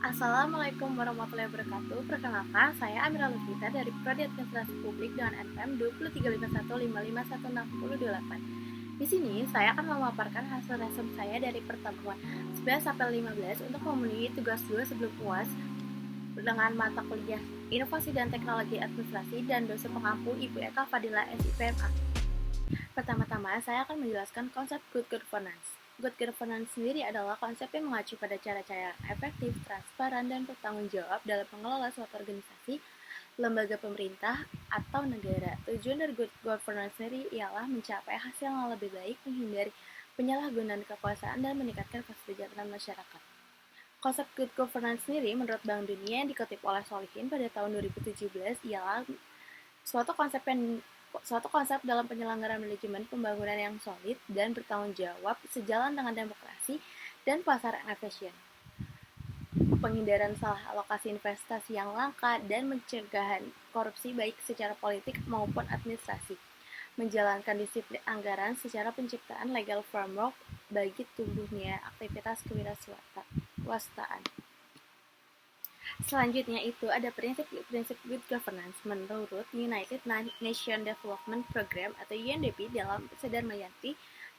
Assalamualaikum warahmatullahi wabarakatuh. Perkenalkan, saya Amira Lutfita dari Prodi Administrasi Publik dengan NPM 235151668. Di sini, saya akan memaparkan hasil resume saya dari pertemuan 11 sampai 15 untuk memenuhi tugas 2 sebelum UAS dengan mata kuliah Inovasi dan Teknologi Administrasi dan dosen pengampu Ibu Eka Fadila SIPMA. Pertama-tama, saya akan menjelaskan konsep good governance. Good governance sendiri adalah konsep yang mengacu pada cara-cara efektif, transparan, dan bertanggung jawab dalam mengelola suatu organisasi, lembaga pemerintah, atau negara. Tujuan dari good governance sendiri ialah mencapai hasil yang lebih baik, menghindari penyalahgunaan kekuasaan, dan meningkatkan kesejahteraan masyarakat. Konsep good governance sendiri menurut Bank Dunia yang dikutip oleh Solihin pada tahun 2017 ialah Suatu konsep suatu konsep dalam penyelenggaraan manajemen pembangunan yang solid dan bertanggung jawab sejalan dengan demokrasi dan pasar yang efisien, penghindaran salah alokasi investasi yang langka, dan pencegahan korupsi baik secara politik maupun administrasi, menjalankan disiplin anggaran secara penciptaan legal framework bagi tumbuhnya aktivitas kewirausahaan. Selanjutnya itu ada prinsip-prinsip good governance menurut United Nations Development Program atau UNDP dalam Sedar Mayanti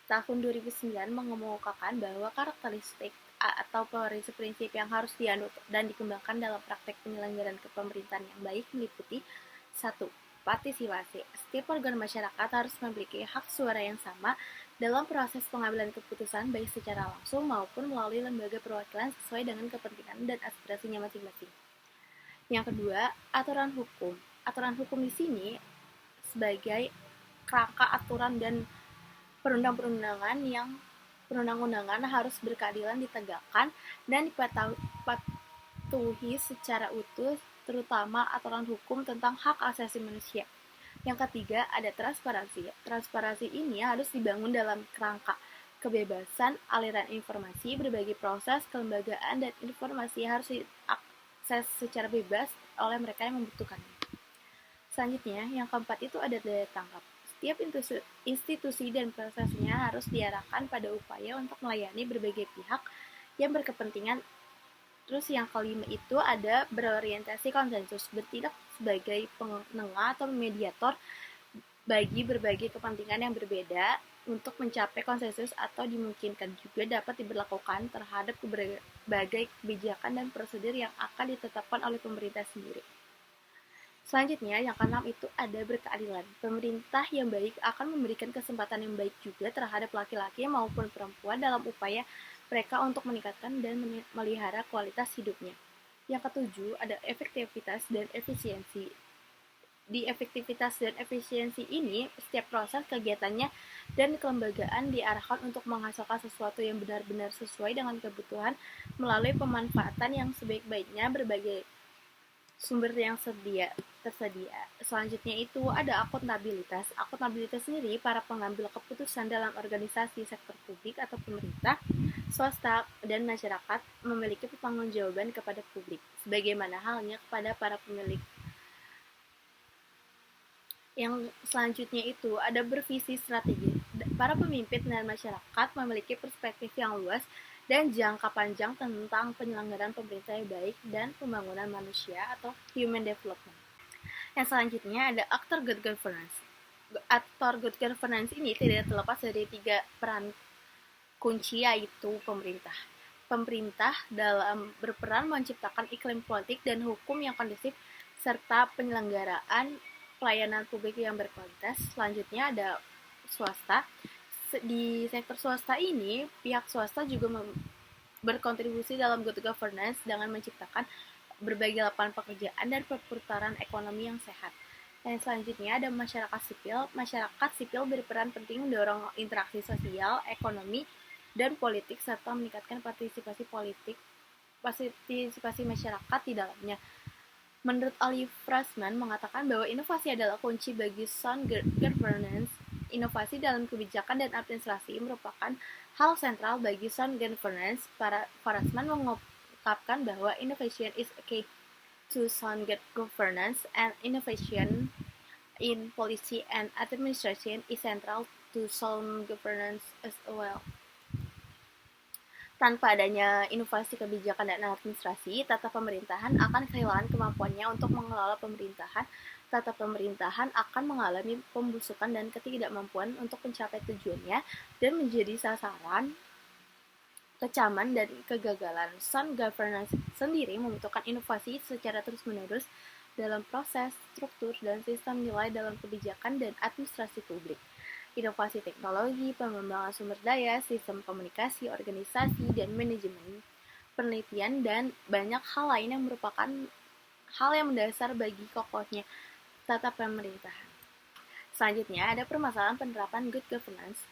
tahun 2009 mengemukakan bahwa karakteristik atau prinsip-prinsip yang harus dianut dan dikembangkan dalam praktek penyelenggaraan kepemerintahan yang baik meliputi 1. Partisipasi. Setiap organ masyarakat harus memiliki hak suara yang sama dalam proses pengambilan keputusan baik secara langsung maupun melalui lembaga perwakilan sesuai dengan kepentingan dan aspirasinya masing-masing. Yang kedua, aturan hukum. Aturan hukum di sini sebagai kerangka aturan dan perundang-undangan harus berkeadilan ditegakkan dan dipatuhi secara utuh, terutama aturan hukum tentang hak asasi manusia. Yang ketiga, ada transparansi. Transparansi ini harus dibangun dalam kerangka kebebasan aliran informasi, berbagai proses kelembagaan, dan informasi harus diakses secara bebas oleh mereka yang membutuhkannya. Selanjutnya, yang keempat itu ada daya tangkap. Setiap institusi dan prosesnya harus diarahkan pada upaya untuk melayani berbagai pihak yang berkepentingan. Terus yang kelima itu ada berorientasi konsensus, bertindak sebagai penengah atau mediator bagi berbagai kepentingan yang berbeda untuk mencapai konsensus atau dimungkinkan juga dapat diberlakukan terhadap berbagai kebijakan dan prosedur yang akan ditetapkan oleh pemerintah sendiri. Selanjutnya, yang keenam itu ada berkeadilan. Pemerintah yang baik akan memberikan kesempatan yang baik juga terhadap laki-laki maupun perempuan dalam upaya mereka untuk meningkatkan dan melihara kualitas hidupnya. Yang ketujuh, ada efektivitas dan efisiensi. Di efektivitas dan efisiensi ini, setiap proses kegiatannya dan kelembagaan diarahkan untuk menghasilkan sesuatu yang benar-benar sesuai dengan kebutuhan melalui pemanfaatan yang sebaik-baiknya berbagai sumber yang tersedia. Selanjutnya itu ada akuntabilitas. Akuntabilitas sendiri para pengambil keputusan dalam organisasi sektor publik atau pemerintah, swasta, dan masyarakat memiliki pertanggungjawaban kepada publik, sebagaimana halnya kepada para pemilik. Yang selanjutnya itu ada bervisi strategi. Para pemimpin dan masyarakat memiliki perspektif yang luas dan jangka panjang tentang penyelenggaraan pemerintah yang baik dan pembangunan manusia atau human development. Yang selanjutnya ada aktor good governance. Aktor good governance ini tidak terlepas dari tiga peran kunci, yaitu pemerintah. Pemerintah dalam berperan menciptakan iklim politik dan hukum yang kondusif serta penyelenggaraan pelayanan publik yang berkualitas. Selanjutnya ada swasta. Di sektor swasta ini, pihak swasta juga berkontribusi dalam good governance dengan menciptakan berbagai lapangan pekerjaan dan perputaran ekonomi yang sehat. Dan selanjutnya ada masyarakat sipil. Masyarakat sipil berperan penting mendorong interaksi sosial, ekonomi, dan politik serta meningkatkan partisipasi masyarakat di dalamnya. Menurut Oliver Frasman mengatakan bahwa inovasi adalah kunci bagi sound governance. Inovasi dalam kebijakan dan administrasi merupakan hal sentral bagi sound governance. Frasman mengungkapkan bahwa innovation is a key to sound governance and innovation in policy and administration is central to sound governance as well. Tanpa adanya inovasi kebijakan dan administrasi, tata pemerintahan akan kehilangan kemampuannya untuk mengelola pemerintahan. Tata pemerintahan akan mengalami pembusukan dan ketidakmampuan untuk mencapai tujuannya dan menjadi sasaran kecaman dan kegagalan. Sound governance sendiri membutuhkan inovasi secara terus-menerus dalam proses, struktur, dan sistem nilai dalam kebijakan dan administrasi publik. Inovasi teknologi, pengembangan sumber daya, sistem komunikasi, organisasi, dan manajemen, penelitian, dan banyak hal lain yang merupakan hal yang mendasar bagi kokohnya tata pemerintahan. Selanjutnya, ada permasalahan penerapan good governance.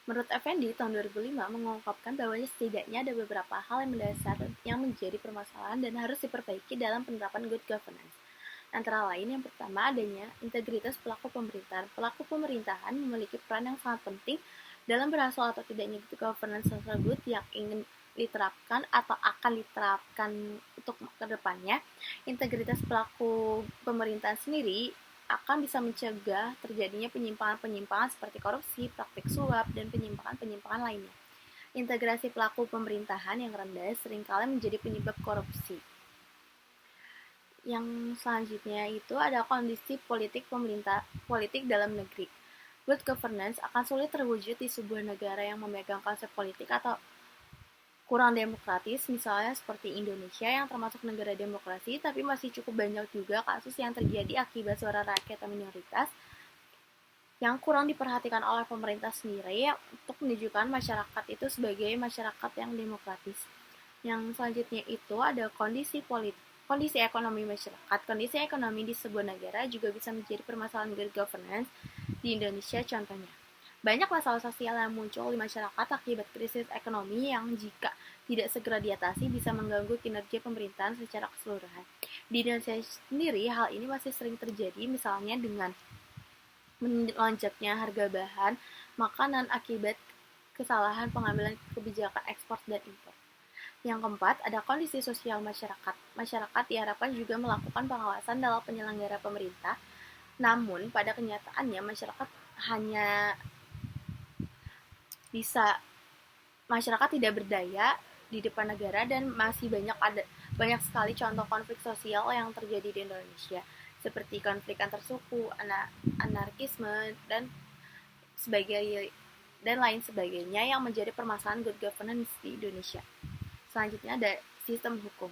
Menurut Effendi, tahun 2005 mengungkapkan bahwa setidaknya ada beberapa hal yang mendasar yang menjadi permasalahan dan harus diperbaiki dalam penerapan good governance. Antara lain, yang pertama adanya integritas pelaku pemerintahan. Pelaku pemerintahan memiliki peran yang sangat penting dalam berhasil atau tidaknya good governance tersebut yang ingin diterapkan atau akan diterapkan untuk kedepannya. Integritas pelaku pemerintahan sendiri akan bisa mencegah terjadinya penyimpangan-penyimpangan seperti korupsi, praktik suap, dan penyimpangan-penyimpangan lainnya. Integrasi pelaku pemerintahan yang rendah seringkali menjadi penyebab korupsi. Yang selanjutnya itu ada kondisi politik dalam negeri. Good governance akan sulit terwujud di sebuah negara yang memegang konsep politik atau kurang demokratis, misalnya seperti Indonesia yang termasuk negara demokrasi, tapi masih cukup banyak juga kasus yang terjadi akibat suara rakyat atau minoritas yang kurang diperhatikan oleh pemerintah sendiri untuk menunjukkan masyarakat itu sebagai masyarakat yang demokratis. Yang selanjutnya itu ada kondisi ekonomi masyarakat. Kondisi ekonomi di sebuah negara juga bisa menjadi permasalahan good governance. Di Indonesia contohnya, banyak masalah sosial yang muncul di masyarakat akibat krisis ekonomi yang jika tidak segera diatasi bisa mengganggu kinerja pemerintahan secara keseluruhan. Di Indonesia sendiri, hal ini masih sering terjadi, misalnya dengan melonjaknya harga bahan makanan akibat kesalahan pengambilan kebijakan ekspor dan impor. Yang keempat, ada kondisi sosial masyarakat. Masyarakat diharapkan juga melakukan pengawasan dalam penyelenggara pemerintah, namun pada kenyataannya masyarakat hanya masyarakat tidak berdaya di depan negara dan masih banyak sekali contoh konflik sosial yang terjadi di Indonesia seperti konflik antar suku, anarkisme dan lain sebagainya yang menjadi permasalahan good governance di Indonesia. Selanjutnya ada sistem hukum.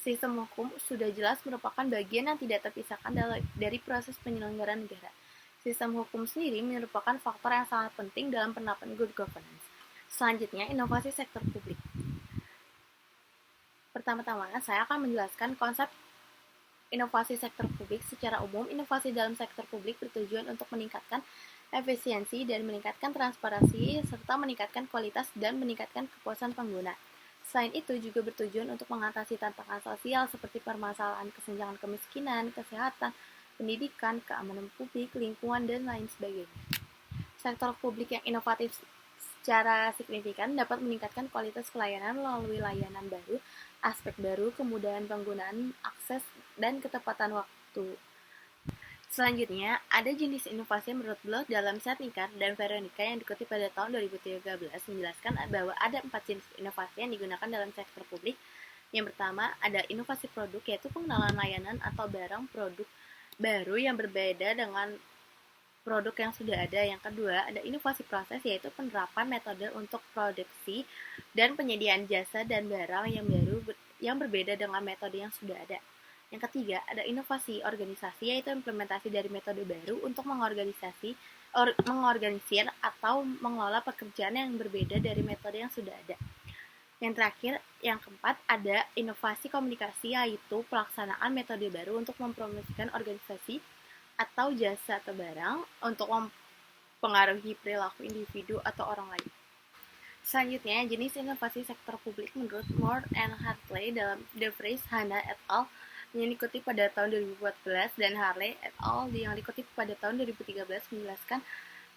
Sistem hukum sudah jelas merupakan bagian yang tidak terpisahkan dari proses penyelenggaraan negara. Sistem hukum sendiri merupakan faktor yang sangat penting dalam penerapan good governance. Selanjutnya, inovasi sektor publik. Pertama-tama, saya akan menjelaskan konsep inovasi sektor publik. Secara umum, inovasi dalam sektor publik bertujuan untuk meningkatkan efisiensi dan meningkatkan transparansi, serta meningkatkan kualitas dan meningkatkan kepuasan pengguna. Selain itu, juga bertujuan untuk mengatasi tantangan sosial seperti permasalahan kesenjangan kemiskinan, kesehatan, pendidikan, keamanan publik, lingkungan, dan lain sebagainya. Sektor publik yang inovatif secara signifikan dapat meningkatkan kualitas pelayanan melalui layanan baru, aspek baru, kemudahan penggunaan, akses, dan ketepatan waktu. Selanjutnya, ada jenis inovasi menurut Bloch dalam Setnikar dan Veronica yang dikutip pada tahun 2013 menjelaskan bahwa ada 4 jenis inovasi yang digunakan dalam sektor publik. Yang pertama, ada inovasi produk, yaitu pengenalan layanan atau barang produk baru yang berbeda dengan produk yang sudah ada. Yang kedua, ada inovasi proses, yaitu penerapan metode untuk produksi dan penyediaan jasa dan barang yang baru yang berbeda dengan metode yang sudah ada. Yang ketiga, ada inovasi organisasi, yaitu implementasi dari metode baru untuk mengorganisir atau mengelola pekerjaan yang berbeda dari metode yang sudah ada. Yang terakhir, yang keempat, ada inovasi komunikasi, yaitu pelaksanaan metode baru untuk mempromosikan organisasi atau jasa atau barang untuk mempengaruhi perilaku individu atau orang lain. Selanjutnya, jenis inovasi sektor publik menurut Moore and Hartley dalam De Vries, Hanna et al. Yang dikutip pada tahun 2014 dan Harley et al. Yang dikutip pada tahun 2013 menjelaskan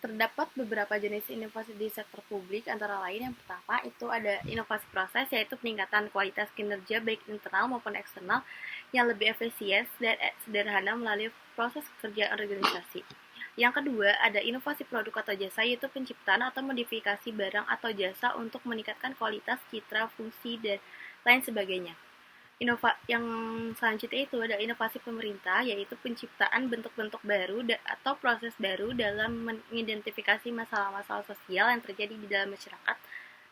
terdapat beberapa jenis inovasi di sektor publik, antara lain yang pertama itu ada inovasi proses, yaitu peningkatan kualitas kinerja baik internal maupun eksternal yang lebih efisien dan sederhana melalui proses kerja organisasi. Yang kedua, ada inovasi produk atau jasa, yaitu penciptaan atau modifikasi barang atau jasa untuk meningkatkan kualitas, citra, fungsi, dan lain sebagainya. Yang selanjutnya itu ada inovasi pemerintah, yaitu penciptaan bentuk-bentuk baru atau proses baru dalam mengidentifikasi masalah-masalah sosial yang terjadi di dalam masyarakat.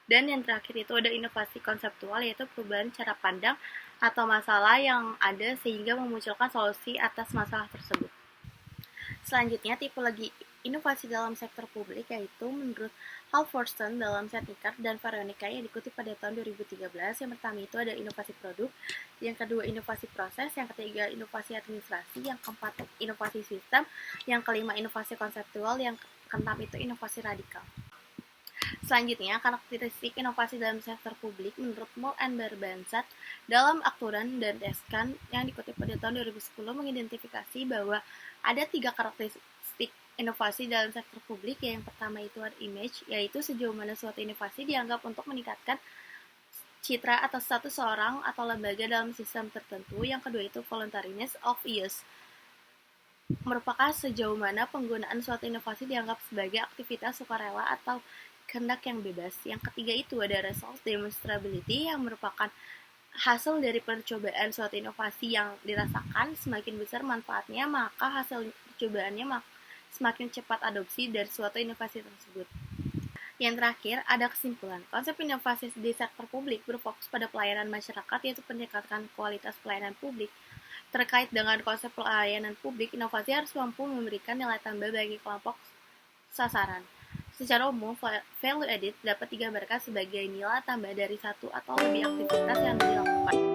Dan yang terakhir itu ada inovasi konseptual, yaitu perubahan cara pandang atau masalah yang ada sehingga memunculkan solusi atas masalah tersebut. Selanjutnya, tipologi inovasi dalam sektor publik, yaitu menurut Halvorsen dalam Setnikar dan Veronica yang dikutip pada tahun 2013. Yang pertama itu ada inovasi produk, yang kedua inovasi proses, yang ketiga inovasi administrasi, yang keempat inovasi sistem, yang kelima inovasi konseptual, yang keenam itu inovasi radikal. Selanjutnya, karakteristik inovasi dalam sektor publik menurut Moll and Barbansat dalam Aturan dan Deskan yang dikutip pada tahun 2010 mengidentifikasi bahwa ada 3 karakteristik inovasi dalam sektor publik. Yang pertama itu ada image, yaitu sejauh mana suatu inovasi dianggap untuk meningkatkan citra atau status seorang atau lembaga dalam sistem tertentu. Yang kedua itu voluntariness of use, merupakan sejauh mana penggunaan suatu inovasi dianggap sebagai aktivitas sukarela atau kehendak yang bebas. Yang ketiga itu ada result demonstrability, yang merupakan hasil dari percobaan suatu inovasi yang dirasakan. Semakin besar manfaatnya, maka hasil percobaannya semakin cepat adopsi dari suatu inovasi tersebut. Yang terakhir, ada kesimpulan. Konsep inovasi di sektor publik berfokus pada pelayanan masyarakat, yaitu peningkatan kualitas pelayanan publik. Terkait dengan konsep pelayanan publik, inovasi harus mampu memberikan nilai tambah bagi kelompok sasaran. Secara umum, value added dapat digambarkan sebagai nilai tambah dari satu atau lebih aktivitas yang dilakukan.